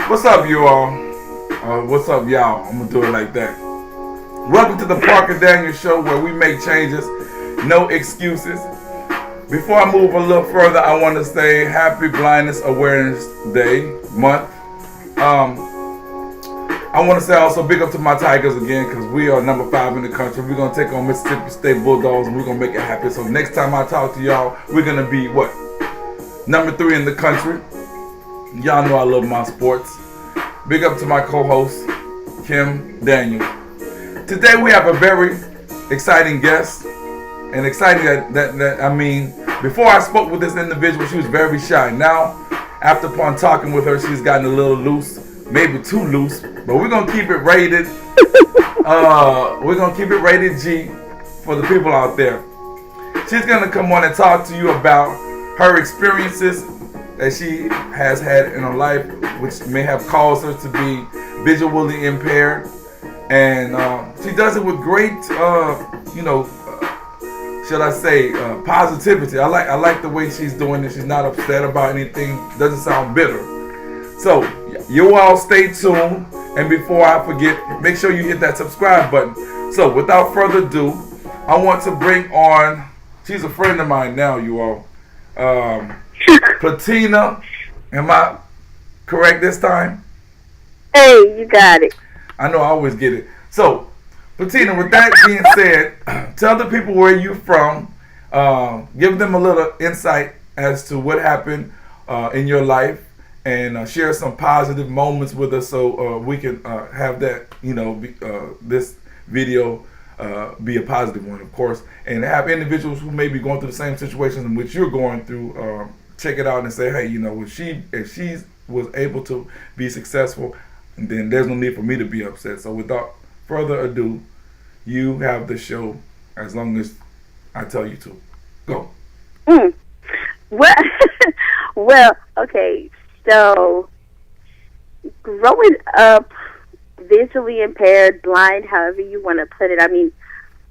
What's up, you all? What's up, y'all? I'm gonna do it like that. Welcome to the Parker Daniel Show, where we make changes, no excuses. Before I move a little further, I want to say Happy Blindness Awareness Day month. I want to say also big up to my Tigers again, because we are number 5 in the country. We're gonna take on Mississippi State Bulldogs, and we're gonna make it happen. So next time I talk to y'all, we're gonna be what? Number 3 in the country. Y'all know I love my sports. Big up to my co-host, Kim Daniel. Today we have a very exciting guest. And exciting before I spoke with this individual, she was very shy. Now, after upon talking with her, she's gotten a little loose, maybe too loose. But we're going to keep it rated. We're going to keep it rated G for the people out there. She's going to come on and talk to you about her experiences that she has had in her life, which may have caused her to be visually impaired, and she does it with great, should I say, positivity. I like the way she's doing it. She's not upset about anything. Doesn't sound bitter. So you all stay tuned, and before I forget, make sure you hit that subscribe button. So without further ado, I want to bring on. She's a friend of mine now, you all. Prattina, am I correct this time? Hey, you got it. I know I always get it. So, Prattina, with that being said, tell the people where you're from. Give them a little insight as to what happened in your life, and share some positive moments with us, so we can have that, this video be a positive one, of course, and have individuals who may be going through the same situations in which you're going through check it out and say, hey, if she was able to be successful, then there's no need for me to be upset. So without further ado, you have the show as long as I tell you to. Go. Well, okay, so growing up visually impaired, blind, however you want to put it, I mean,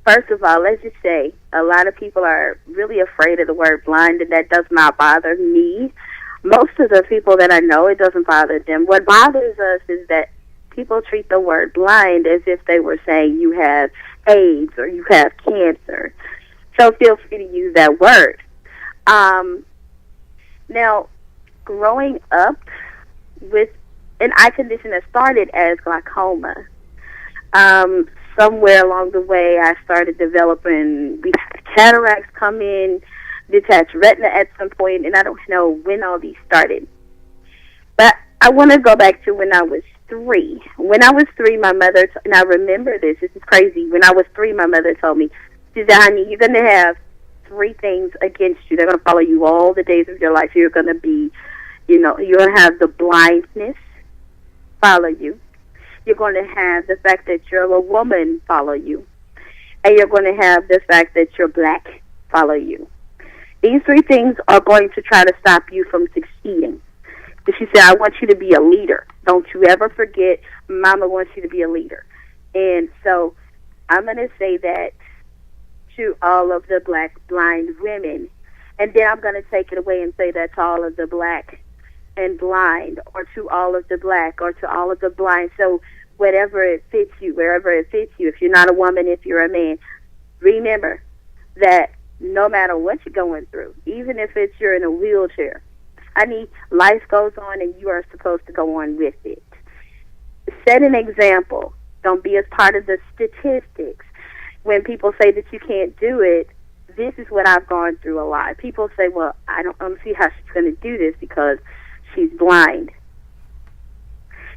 first of all, let's just say a lot of people are really afraid of the word blind, and that does not bother me. Most of the people that I know, it doesn't bother them. What bothers us is that people treat the word blind as if they were saying you have AIDS or you have cancer. So feel free to use that word. Now, growing up with an eye condition that started as glaucoma, somewhere along the way, I started developing, we had cataracts come in, detached retina at some point, and I don't know when all these started. But I want to go back to when I was 3. When I was 3, my mother, and I remember this is crazy, when I was 3, my mother told me, she said, honey, you're going to have 3 things against you. They're going to follow you all the days of your life. You're going to be, you're going to have the blindness follow you. You're going to have the fact that you're a woman follow you. And you're going to have the fact that you're black follow you. These 3 things are going to try to stop you from succeeding. But she said, I want you to be a leader. Don't you ever forget, Mama wants you to be a leader. And so I'm going to say that to all of the black blind women. And then I'm going to take it away and say that to all of the black and blind, or to all of the black, or to all of the blind. So whatever it fits you, wherever it fits you, if you're not a woman, if you're a man, remember that no matter what you're going through, even if you're in a wheelchair, life goes on and you are supposed to go on with it. Set an example. Don't be as part of the statistics. When people say that you can't do it, this is what I've gone through a lot. People say, well, I don't see how she's going to do this because she's blind.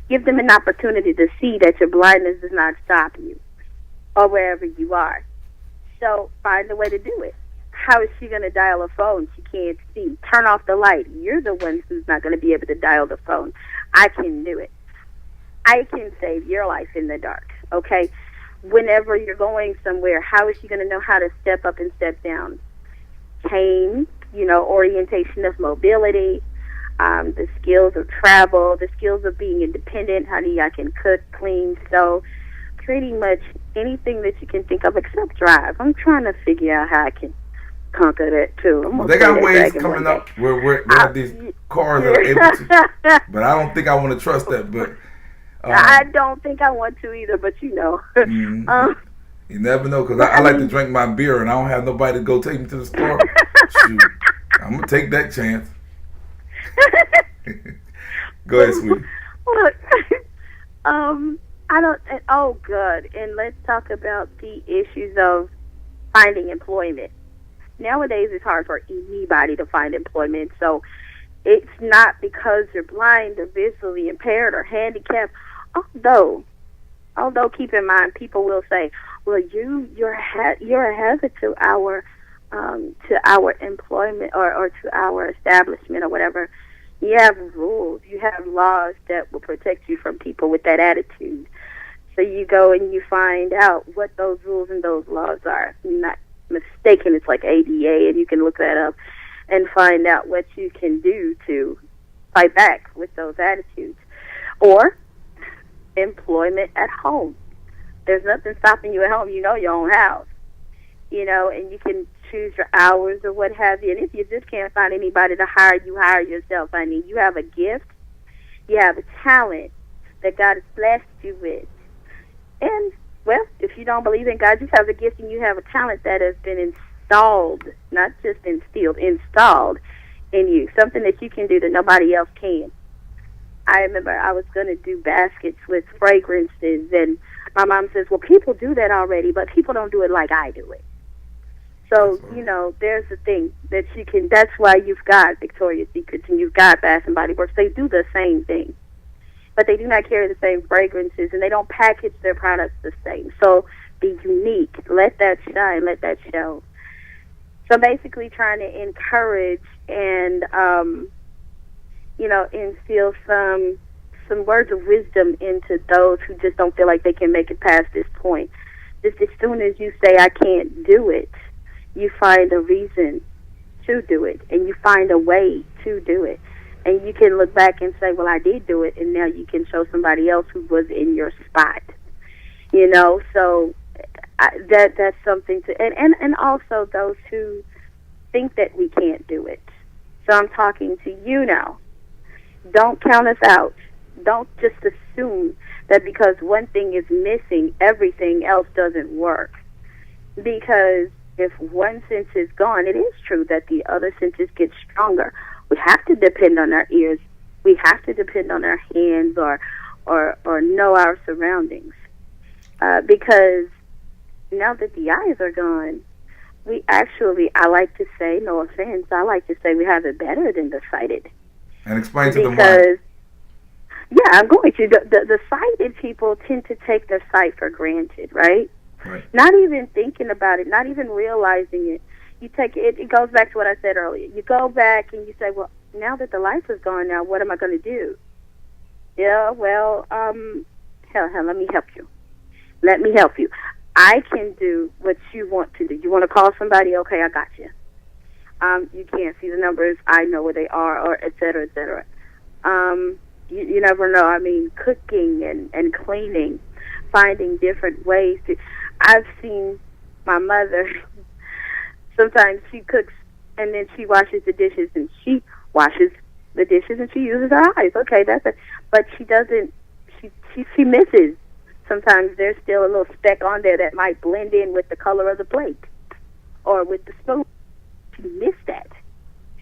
Give them an opportunity to see that your blindness does not stop you or wherever you are. So find a way to do it. How is she going to dial a phone? She can't see. Turn off the light. You're the one who's not going to be able to dial the phone. I can do it. I can save your life in the dark, okay? Whenever you're going somewhere, how is she going to know how to step up and step down? Cane, orientation of mobility, the skills of travel, the skills of being independent, I can cook, clean, sew, pretty much anything that you can think of except drive. I'm trying to figure out how I can conquer that too. I'm Well, gonna they play got that ways dragon coming one day. up where they have these cars that are able to, but I don't think I want to trust that. But I don't think I want to either, but you know. mm, you never know, because But I like to drink my beer and I don't have nobody to go take me to the store. Shoot, I'm gonna take that chance. Go ahead, sweetie. Look, I don't. Oh, good. And let's talk about the issues of finding employment. Nowadays, it's hard for anybody to find employment. So it's not because you're blind or visually impaired or handicapped. Although keep in mind, people will say, "Well, you're a hazard to our employment or to our establishment or whatever." You have rules, you have laws that will protect you from people with that attitude. So you go and you find out what those rules and those laws are. If I'm not mistaken, it's like ADA, and you can look that up and find out what you can do to fight back with those attitudes. Or employment at home. There's nothing stopping you at home. You know your own house. You know, and you can choose your hours or what have you. And if you just can't find anybody to hire, you hire yourself. I mean, you have a gift. You have a talent that God has blessed you with. And, well, if you don't believe in God, you have a gift and you have a talent that has been installed, not just instilled, installed in you. Something that you can do that nobody else can. I remember I was going to do baskets with fragrances, and my mom says, well, people do that already, but people don't do it like I do it. So, you know, there's the thing that you can, that's why you've got Victoria's Secrets and you've got Bath and Body Works. They do the same thing, but they do not carry the same fragrances, and they don't package their products the same. So be unique. Let that shine. Let that show. So basically trying to encourage and, you know, instill some words of wisdom into those who just don't feel like they can make it past this point. Just as soon as you say, I can't do it, you find a reason to do it, and you find a way to do it. And you can look back and say, well, I did do it, and now you can show somebody else who was in your spot. You know, so that's something to, and also those who think that we can't do it. So I'm talking to you now. Don't count us out. Don't just assume that because one thing is missing, everything else doesn't work. Because if one sense is gone, it is true that the other senses get stronger. We have to depend on our ears. We have to depend on our hands or know our surroundings. Because now that the eyes are gone, we actually, I like to say, no offense, I like to say we have it better than the sighted. And explain to them why. Yeah, I'm going to. The sighted people tend to take their sight for granted, right? Right. Not even thinking about it, not even realizing it. You take it. It goes back to what I said earlier. You go back and you say, "Well, now that the light is gone, now what am I going to do?" Yeah, well, hell, let me help you. Let me help you. I can do what you want to do. You want to call somebody? Okay, I got you. You can't see the numbers. I know where they are, or et cetera, et cetera. You never know. I mean, cooking and cleaning, finding different ways to. I've seen my mother. Sometimes she cooks and then she washes the dishes, and she washes the dishes and she uses her eyes. Okay, that's it. But she doesn't. She misses. Sometimes there's still a little speck on there that might blend in with the color of the plate or with the spoon. She missed that.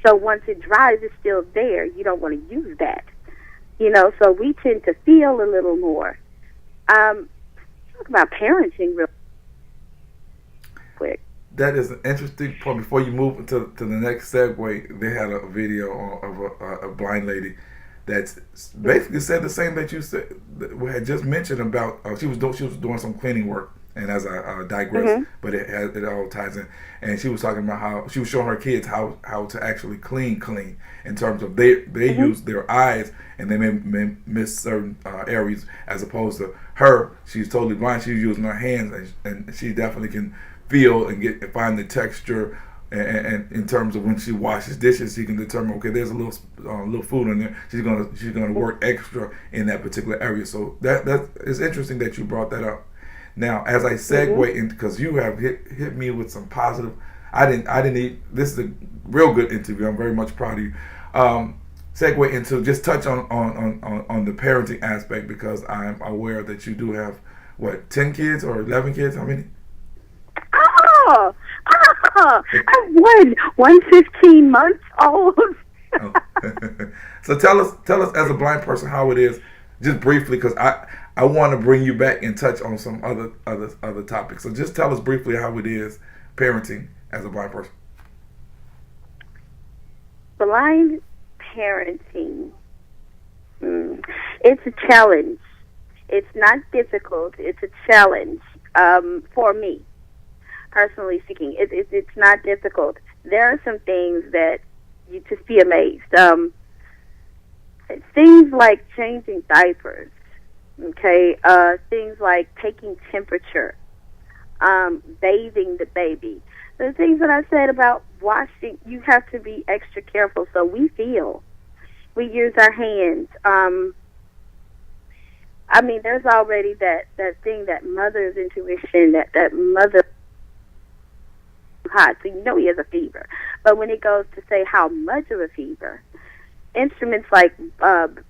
So once it dries, it's still there. You don't want to use that. You know, so we tend to feel a little more. Talk about parenting real quick. That is an interesting point. Before you move to the next segue, they had a video of a blind lady that basically said the same that you said. We had just mentioned about she was doing some cleaning work, and as I digress, but it all ties in. And she was talking about how she was showing her kids how to actually clean in terms of they use their eyes and they may miss certain areas, as opposed to her. She's totally blind. She's using her hands, and she definitely can feel and find the texture. And in terms of when she washes dishes, she can determine, okay, there's a little food in there. She's gonna work extra in that particular area. So that is interesting that you brought that up. Now, as I segue in, because you have hit me with some positive, I didn't eat. This is a real good interview. I'm very much proud of you. Segue into just touch on the parenting aspect, because I'm aware that you do have what, 10 kids or 11 kids? How many? Oh, I one 15 months old. Oh. So tell us as a blind person how it is, just briefly, because I want to bring you back and touch on some other topics. So just tell us briefly how it is parenting as a blind person. Blind parenting, it's a challenge. It's not difficult. It's a challenge for me, personally speaking. It's not difficult. There are some things that you just be amazed. Things like changing diapers, okay? Things like taking temperature, bathing the baby. The things that I said about washing, you have to be extra careful. So we use our hands. I mean, there's already that thing, that mother's intuition, that mother hot, so you know he has a fever. But when it goes to say how much of a fever, instruments like the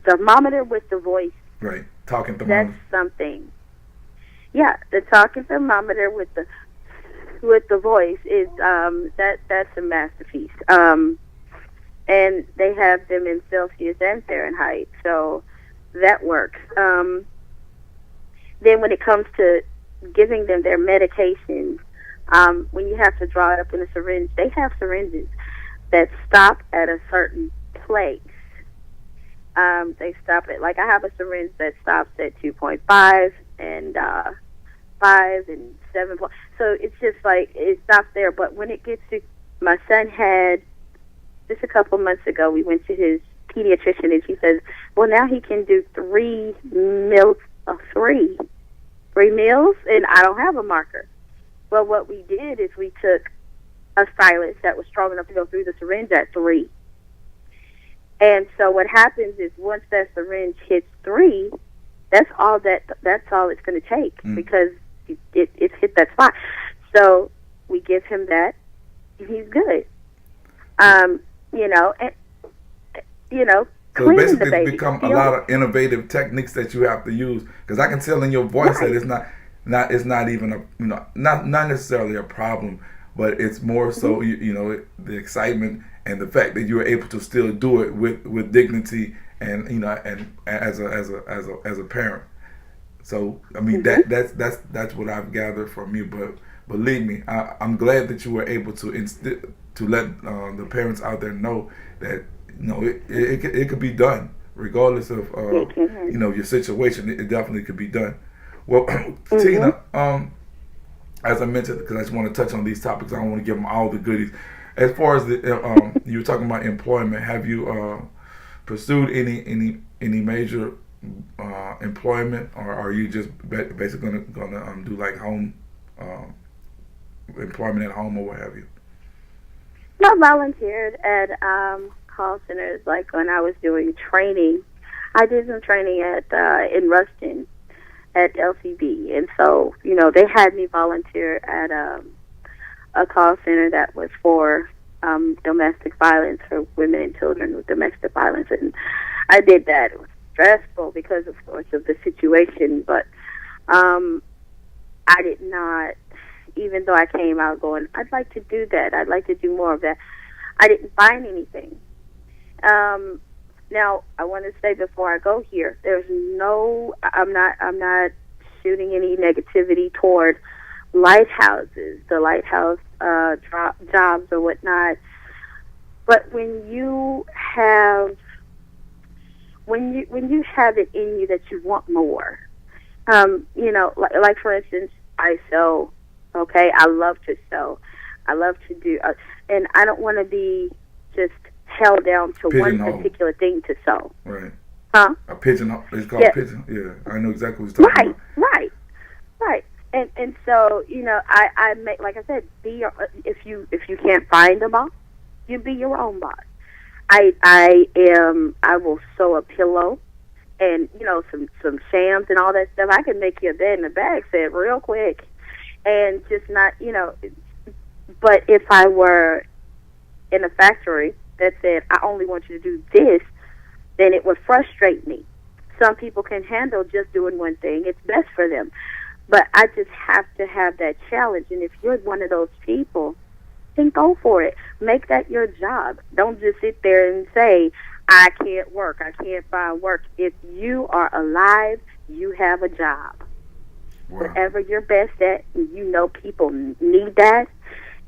thermometer with the voice, right? Talking thermometer. That's something. Yeah, the talking thermometer with the voice is that's a masterpiece. And they have them in Celsius and Fahrenheit, so that works. Then when it comes to giving them their medications, when you have to draw it up in a syringe, they have syringes that stop at a certain place. They stop at, like, I have a syringe that stops at 2.5 and 5 and 7. So it's just like it stops there. But when it gets to, my son had, just a couple months ago, we went to his pediatrician, and she says, well, now he can do 3 meals, 3 meals, and I don't have a marker. Well, what we did is we took a stylus that was strong enough to go through the syringe at 3. And so what happens is once that syringe hits 3, that's all it's going to take, because it's hit that spot. So we give him that, and he's good. So basically, it's become a lot of innovative techniques that you have to use, because I can tell in your voice that it's not even a, not necessarily a problem, but it's more so the excitement and the fact that you were able to still do it with dignity and and as a parent. So I mean that's what I've gathered from you. But believe me, I'm glad that you were able to let the parents out there know that it could be done regardless of your situation. It definitely could be done. Well, Tina, as I mentioned, because I just want to touch on these topics, I don't want to give them all the goodies. As far as you were talking about employment, have you pursued any major employment, or are you just basically gonna do like home employment at home or what have you? I volunteered at call centers, like when I was doing training. I did some training at in Ruston at LCB, and so they had me volunteer at a call center that was for domestic violence, for women and children with domestic violence, and I did that. It was stressful because, of course, of the situation, but I did not. Even though I came out going, I'd like to do that. I'd like to do more of that. I didn't find anything. Now, I want to say before I go here, I'm not shooting any negativity toward lighthouses, the lighthouse jobs or whatnot. But when you have it in you that you want more, like for instance, I sew. Okay, I love to sew. I love to do, and I don't want to be just held down to one particular thing to sew. Right. Huh? A pigeonhole. It's called pigeon. Yeah, I know exactly what you're talking about. Right. And so I make, like I said, be your, if you can't find a boss, you be your own boss. I will sew a pillow, and some shams and all that stuff. I can make you a bed in a bag set real quick. and just not, but if I were in a factory that said, I only want you to do this, then it would frustrate me. Some people can handle just doing one thing. It's best for them. But I just have to have that challenge. And if you're one of those people, then go for it. Make that your job. Don't just sit there and say, I can't work. I can't find work. If you are alive, you have a job. Wow. Whatever you're best at, and people need that.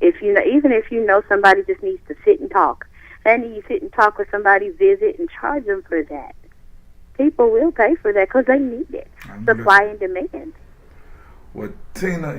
Even if somebody just needs to sit and talk, and you sit and talk with somebody, visit, and charge them for that. People will pay for that because they need it. Supply and demand. Well, Tina,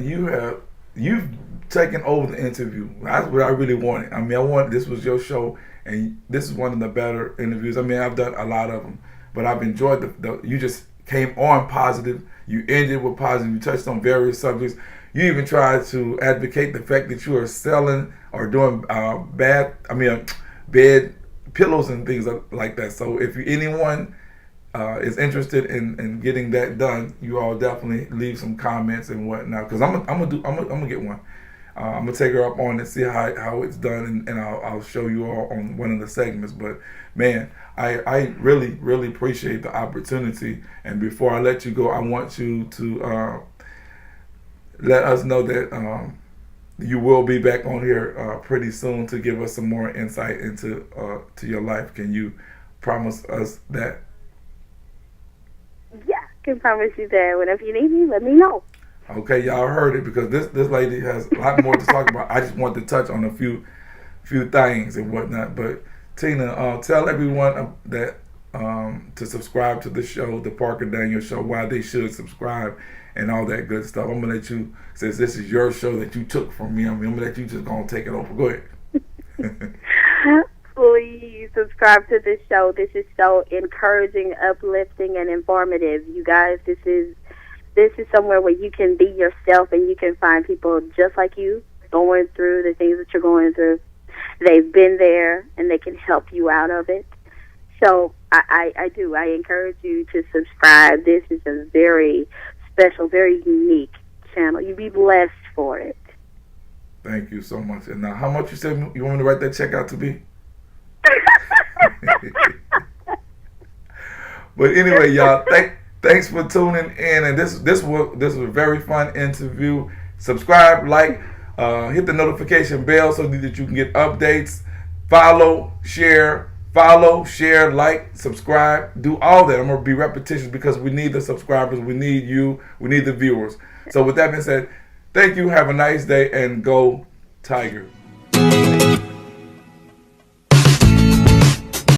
you've taken over the interview. That's what I really wanted. I mean, this was your show, and this is one of the better interviews. I mean, I've done a lot of them, but I've enjoyed you just came on positive. You ended with positive. You touched on various subjects. You even tried to advocate the fact that you are selling or doing bed pillows and things like that. So if anyone is interested in getting that done, you all definitely leave some comments and whatnot. Because I'm gonna get one. I'm gonna take her up on it, see how it's done, and I'll show you all on one of the segments. But man, I really really appreciate the opportunity. And before I let you go, I want you to let us know that you will be back on here pretty soon to give us some more insight into to your life. Can you promise us that? Yeah, I can promise you that. Whenever you need me, let me know. Okay, y'all heard it, because this lady has a lot more to talk about. I just want to touch on a few things and whatnot. But Tina, tell everyone that to subscribe to the show, the Parker Daniel Show, why they should subscribe and all that good stuff. I'm gonna let you, since this is your show that you took from me, I'm gonna let you just go and take it over. Go ahead. Please subscribe to this show. This is so encouraging, uplifting, and informative. You guys, this is somewhere where you can be yourself and you can find people just like you going through the things that you're going through. They've been there and they can help you out of it. So I encourage you to subscribe. This is a very special, very unique channel. You'll be blessed for it. Thank you so much. And now, how much you said you want me to write that check out to be? But anyway, y'all, thanks for tuning in. And this was a very fun interview. Subscribe, like, hit the notification bell so that you can get updates. Follow, share, like, subscribe, do all that. I'm going to be repetitious because we need the subscribers, we need you, we need the viewers. So with that being said, thank you, have a nice day, and go Tiger.